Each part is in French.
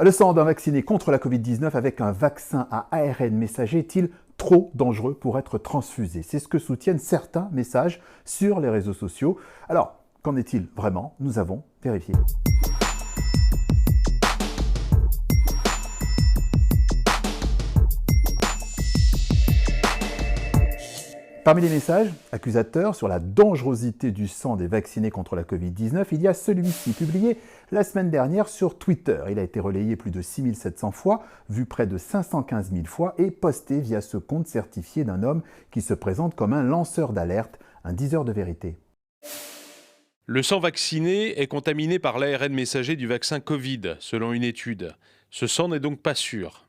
Le sang d'un vacciné contre la Covid-19 avec un vaccin à ARN messager est-il trop dangereux pour être transfusé? C'est ce que soutiennent certains messages sur les réseaux sociaux. Alors, qu'en est-il vraiment? Nous avons vérifié. Parmi les messages accusateurs sur la dangerosité du sang des vaccinés contre la Covid-19, il y a celui-ci, publié la semaine dernière sur Twitter. Il a été relayé plus de 6700 fois, vu près de 515 000 fois et posté via ce compte certifié d'un homme qui se présente comme un lanceur d'alerte, un diseur de vérité. Le sang vacciné est contaminé par l'ARN messager du vaccin Covid, selon une étude. Ce sang n'est donc pas sûr.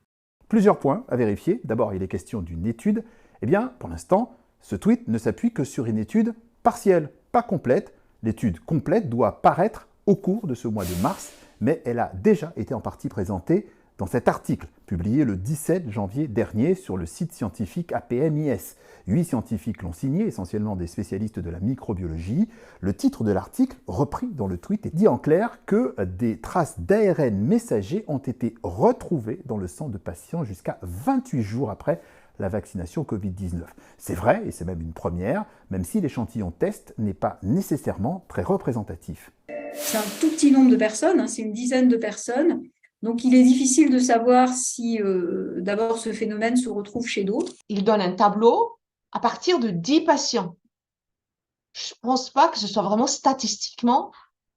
Plusieurs points à vérifier. D'abord, il est question d'une étude. Eh bien, pour l'instant, ce tweet ne s'appuie que sur une étude partielle, pas complète. L'étude complète doit paraître au cours de ce mois de mars, mais elle a déjà été en partie présentée dans cet article, publié le 17 janvier dernier sur le site scientifique APMIS. 8 scientifiques l'ont signé, essentiellement des spécialistes de la microbiologie. Le titre de l'article, repris dans le tweet, dit en clair que des traces d'ARN messager ont été retrouvées dans le sang de patients jusqu'à 28 jours après la vaccination Covid-19. C'est vrai, et c'est même une première, même si l'échantillon test n'est pas nécessairement très représentatif. C'est un tout petit nombre de personnes, c'est une dizaine de personnes. Donc il est difficile de savoir si d'abord ce phénomène se retrouve chez d'autres. Il donne un tableau à partir de 10 patients. Je ne pense pas que ce soit vraiment statistiquement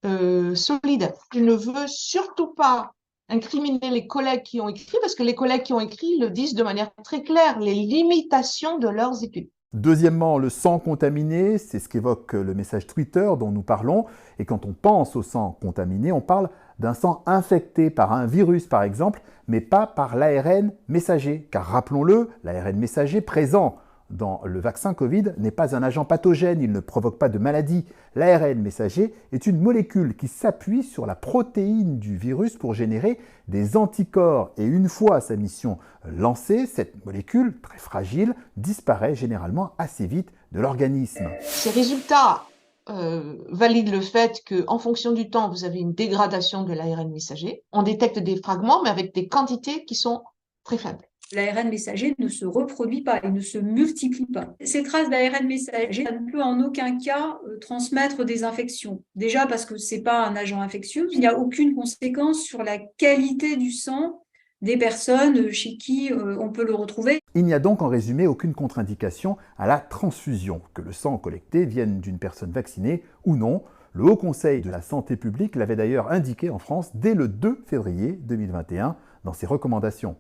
solide. Je ne veux surtout pas incriminer les collègues qui ont écrit, parce que les collègues qui ont écrit le disent de manière très claire, les limitations de leurs études. Deuxièmement, le sang contaminé, c'est ce qu'évoque le message Twitter dont nous parlons. Et quand on pense au sang contaminé, on parle d'un sang infecté par un virus par exemple, mais pas par l'ARN messager. Car rappelons-le, l'ARN messager présent dans le vaccin Covid n'est pas un agent pathogène, il ne provoque pas de maladie. L'ARN messager est une molécule qui s'appuie sur la protéine du virus pour générer des anticorps. Et une fois sa mission lancée, cette molécule, très fragile, disparaît généralement assez vite de l'organisme. Ces résultats valident le fait qu'en fonction du temps, vous avez une dégradation de l'ARN messager. On détecte des fragments, mais avec des quantités qui sont très faibles. L'ARN messager ne se reproduit pas, il ne se multiplie pas. Ces traces d'ARN messager ne peuvent en aucun cas transmettre des infections. Déjà parce que ce n'est pas un agent infectieux, il n'y a aucune conséquence sur la qualité du sang des personnes chez qui on peut le retrouver. Il n'y a donc en résumé aucune contre-indication à la transfusion, que le sang collecté vienne d'une personne vaccinée ou non. Le Haut Conseil de la Santé publique l'avait d'ailleurs indiqué en France dès le 2 février 2021 dans ses recommandations.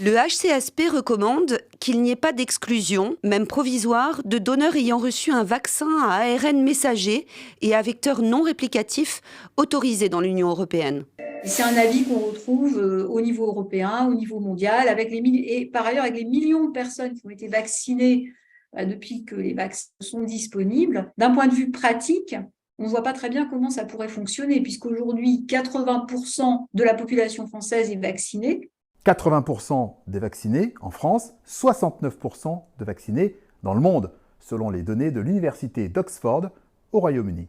Le HCSP recommande qu'il n'y ait pas d'exclusion, même provisoire, de donneurs ayant reçu un vaccin à ARN messager et à vecteur non réplicatif autorisé dans l'Union européenne. C'est un avis qu'on retrouve au niveau européen, au niveau mondial, et par ailleurs avec les millions de personnes qui ont été vaccinées depuis que les vaccins sont disponibles. D'un point de vue pratique, on ne voit pas très bien comment ça pourrait fonctionner, puisqu'aujourd'hui, 80% de la population française est vaccinée. 80% des vaccinés en France, 69% de vaccinés dans le monde, selon les données de l'Université d'Oxford au Royaume-Uni.